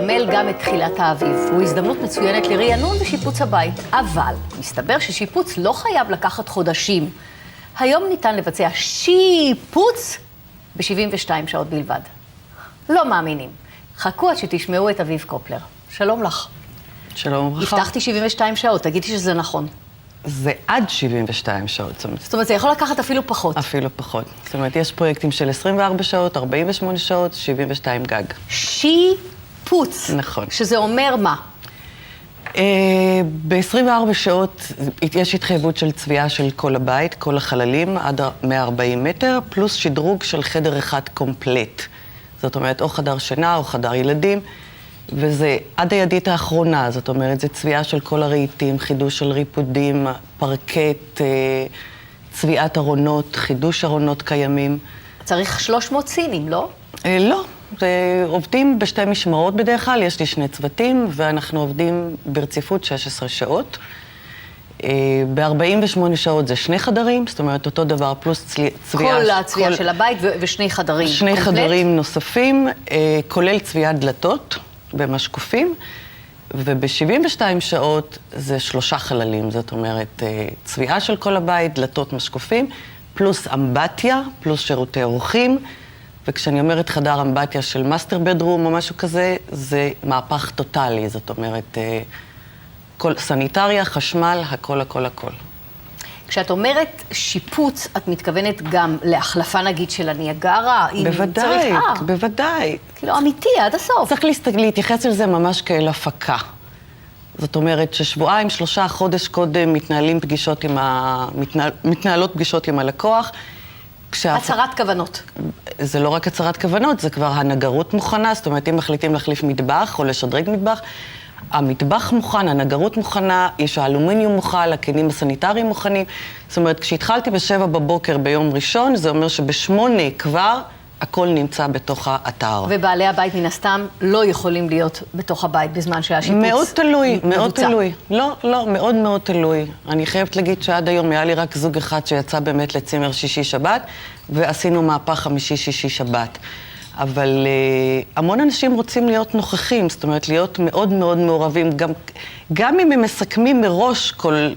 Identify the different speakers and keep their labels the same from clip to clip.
Speaker 1: מסמל גם את תחילת האביב. הוא הזדמנות מצוינת לרענון ושיפוץ הבית. אבל מסתבר ששיפוץ לא חייב לקחת חודשים. היום ניתן לבצע שיפוץ ב-72 שעות בלבד. לא מאמינים. חכו עד שתשמעו את אביב קופלר. שלום לך.
Speaker 2: שלום וברכה.
Speaker 1: הבטחתי 72 שעות, תגידי שזה נכון.
Speaker 2: זה עד 72 שעות.
Speaker 1: זאת אומרת, זה יכול לקחת אפילו פחות.
Speaker 2: אפילו פחות. זאת אומרת, יש פרויקטים של 24 שעות, 48 שעות, 72 גג.
Speaker 1: שיפוץ.
Speaker 2: נכון.
Speaker 1: שזה אומר מה?
Speaker 2: ב-24 שעות יש התחייבות של צביעה של כל הבית, כל החללים, עד 140 מטר, פלוס שדרוג של חדר אחד קומפלט. זאת אומרת, או חדר שינה או חדר ילדים, וזה עד הידית האחרונה, זאת אומרת, זה צביעה של כל הרהיטים, חידוש של ריפודים, פרקט, צביעת ארונות, חידוש ארונות קיימים.
Speaker 1: צריך 300 סינים, לא?
Speaker 2: לא. עובדים בשתי משמרות בדרך כלל, יש לי שני צוותים, ואנחנו עובדים ברציפות 16 שעות. ב-48 שעות זה שני חדרים, זאת אומרת, אותו דבר, פלוס צביעה.
Speaker 1: כל הצביעה של הבית ושני חדרים.
Speaker 2: שני
Speaker 1: קומפלט?
Speaker 2: חדרים נוספים, כולל צביעת דלתות במשקופים, וב-72 שעות זה 3 חללים, זאת אומרת, צביעה של כל הבית, דלתות משקופים, פלוס אמבטיה, פלוס שירותי אורחים, וכשאני אומרת חדר אמבטיה של מאסטר בדרום או משהו כזה, זה מהפך טוטלי, זאת אומרת, כל סניטריה, חשמל, הכל, הכל, הכל.
Speaker 1: כשאת אומרת שיפוץ, את מתכוונת גם להחלפה נגיד של הניאגרה?
Speaker 2: בוודאי, בוודאי.
Speaker 1: כאילו אמיתי, עד הסוף.
Speaker 2: צריך להתייחס לזה ממש כאל הפקה. זאת אומרת ששבועיים, 3 חודש קודם מתנהלות פגישות עם הלקוח.
Speaker 1: הצהרת כוונות.
Speaker 2: זה לא רק הצהרת כוונות, זה כבר הנגרות מוכנה, זאת אומרת, אם מחליטים להחליף מטבח או לשדרג מטבח, המטבח מוכן, הנגרות מוכנה, יש האלומיניום מוכן, הכלים הסניטריים מוכנים. זאת אומרת, כשהתחלתי ב-7 בבוקר ביום ראשון, זה אומר שב-8 כבר הכל נמצא בתוך האתר.
Speaker 1: ובעלי הבית מן הסתם לא יכולים להיות בתוך הבית בזמן שהשיפוץ מבוצע.
Speaker 2: מאוד תלוי, מאוד תלוי. לא, מאוד מאוד תלוי. אני חייבת להגיד שעד היום היה לי רק זוג אחד שיצא באמת לצימר שישי-שבת, ועשינו מהפך חמישי-שישי-שבת. אבל המון אנשים רוצים להיות נוכחים, זאת אומרת, להיות מאוד מאוד מעורבים. גם אם הם מסכמים מראש כל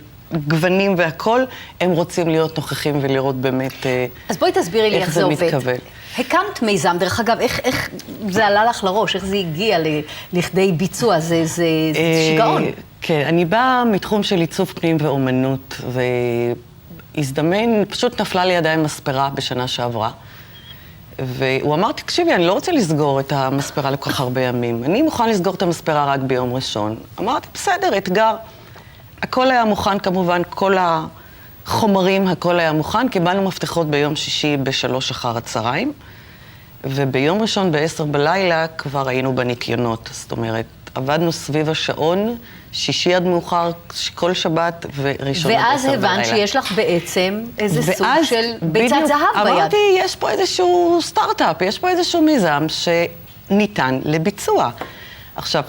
Speaker 2: גוונים והכל, הם רוצים להיות נוכחים ולראות באמת
Speaker 1: אז בואי תסבירי לי איך זה עובד.
Speaker 2: מתכוון.
Speaker 1: הקמת מיזם, דרך אגב, איך זה עלה לך לראש, איך זה הגיע לכדי ביצוע, זה שיגעון.
Speaker 2: כן, אני באה מתחום של עיצוב פנים ואומנות, והזדמן, פשוט נפלה לי ידיים מספרה בשנה שעברה. והוא אמר, תקשיבי, אני לא רוצה לסגור את המספרה לכל כך הרבה ימים. אני מוכן לסגור את המספרה רק ביום ראשון. אמרתי, בסדר, אתגר. הכל היה מוכן, כמובן, כל החומרים, הכל היה מוכן. קיבלנו מפתחות ביום שישי ב-3 אחר הצהריים, וביום ראשון ב-10 בלילה כבר היינו בניקיונות. זאת אומרת, עבדנו סביב השעון, שישי עד מאוחר, כל שבת וראשון עד 10
Speaker 1: ואז
Speaker 2: בלילה.
Speaker 1: הבנת שיש לך בעצם איזה סוג של ביצת זהב ביד.
Speaker 2: אמרתי, יש פה איזשהו סטארט-אפ, יש פה איזשהו מיזם שניתן לביצוע. עכשיו,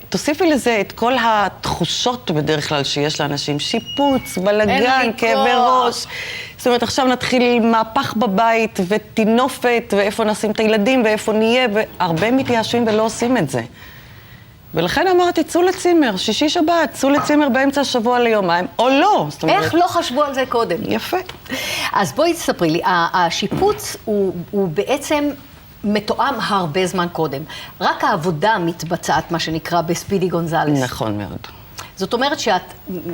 Speaker 2: תוסיפי לזה את כל התחושות בדרך כלל שיש לאנשים, שיפוץ, בלגן, כאבי ראש. זאת אומרת, עכשיו נתחיל מהפך בבית ותינופת, ואיפה נשים את הילדים ואיפה נהיה, והרבה מתייאשים ולא עושים את זה. ולכן אמרתי, צאו לצימר, שישי-שבת, צאו לצימר באמצע השבוע ליומיים, או לא.
Speaker 1: איך לא חשבו על זה קודם?
Speaker 2: יפה.
Speaker 1: אז בואי תספרי לי, השיפוץ הוא בעצם מתואם הרבה זמן קודם. רק העבודה מתבצעת, מה שנקרא, בספידי גונזלס.
Speaker 2: נכון מאוד.
Speaker 1: זאת אומרת שאת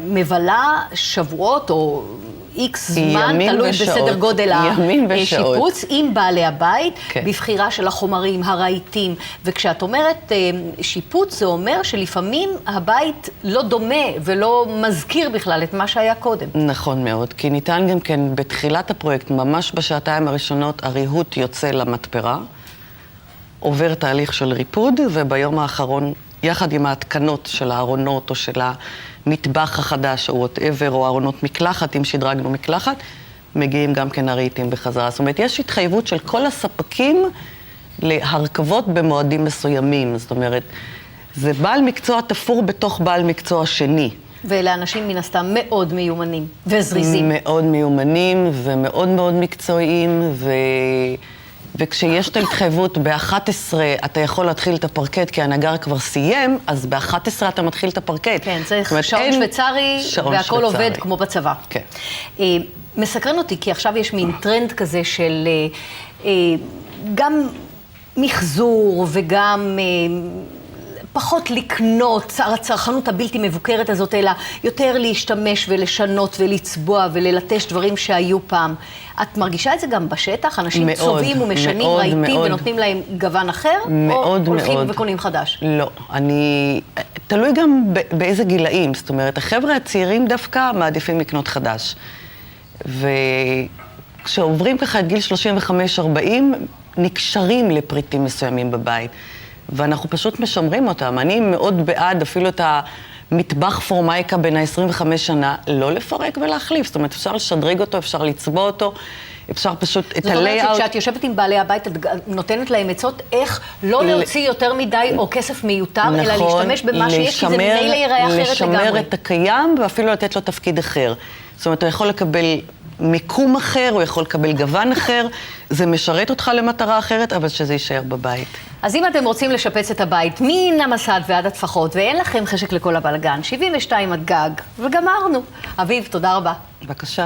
Speaker 1: מבלה שבועות או איקס זמן, תלוי בסדר גודל השיפוץ, עם בעלי הבית, בבחירה של החומרים, הרהיטים. וכשאת אומרת שיפוץ, זה אומר שלפעמים הבית לא דומה ולא מזכיר בכלל את מה שהיה קודם.
Speaker 2: נכון מאוד, כי ניתן גם כן בתחילת הפרויקט, ממש בשעתיים הראשונות, הריהוט יוצא למתפרה, עובר תהליך של ריפוד, וביום האחרון, יחד עם ההתקנות של הארונות או של המטבח החדש, או whatever, או ארונות מקלחת, אם שדרגנו מקלחת, מגיעים גם כן הרהיטים בחזרה. זאת אומרת, יש התחייבות של כל הספקים להרכבות במועדים מסוימים. זאת אומרת, זה בעל מקצוע תפור בתוך בעל מקצוע שני.
Speaker 1: ואלה אנשים מן הסתם מאוד מיומנים וזריזים.
Speaker 2: מאוד מיומנים ומאוד מאוד מקצועיים, וכשיש את ההתחייבות ב-11 אתה יכול להתחיל את הפרקט כי הנגר כבר סיים, אז ב-11 אתה מתחיל את הפרקט.
Speaker 1: כן, צריך שעון שוויצרי והכל עובד כמו בצבא.
Speaker 2: כן.
Speaker 1: מסקרן אותי, כי עכשיו יש מין טרנד כזה של גם מחזור וגם פחות לקנות, הצרכנות הבלתי מבוקרת הזאת, אלא יותר להשתמש ולשנות ולצבוע וללטש דברים שהיו פעם. את מרגישה את זה גם בשטח? אנשים מאוד, צובעים ומשנים מאוד, רהיטים מאוד. ונותנים להם גוון אחר?
Speaker 2: מאוד,
Speaker 1: או הולכים
Speaker 2: מאוד.
Speaker 1: וקונים חדש?
Speaker 2: לא, תלוי גם באיזה גילאים. זאת אומרת, החבר'ה הצעירים דווקא מעדיפים לקנות חדש. וכשעוברים ככה את גיל 35-40, נקשרים לפריטים מסוימים בבית. ואנחנו פשוט משמרים אותם. אני מאוד בעד אפילו את המטבח פורמייקה בין ה-25 שנה, לא לפרק ולהחליף. זאת אומרת, אפשר לשדרג אותו, אפשר לצבוע אותו, אפשר פשוט את הלייאאוט.
Speaker 1: זאת אומרת שכשאת יושבת עם בעלי הבית, את נותנת להם עצות איך לא להוציא יותר מדי או כסף מיותר, אלא להשתמש במה שיש, כי זה ממילא ייראה אחרת לגמרי.
Speaker 2: לשמר את הקיים ואפילו לתת לו תפקיד אחר. זאת אומרת, הוא יכול לקבל מיקום אחר, הוא יכול לקבל גוון אחר, זה משרת אותך למטרה אחרת, אבל שזה יישאר בבית.
Speaker 1: אז אם אתם רוצים לשפץ את הבית, מן המסד ועד הטפחות, ואין לכם חשק לכל הבלגן, 72 עד גג, וגמרנו. אביב, תודה רבה.
Speaker 2: בבקשה.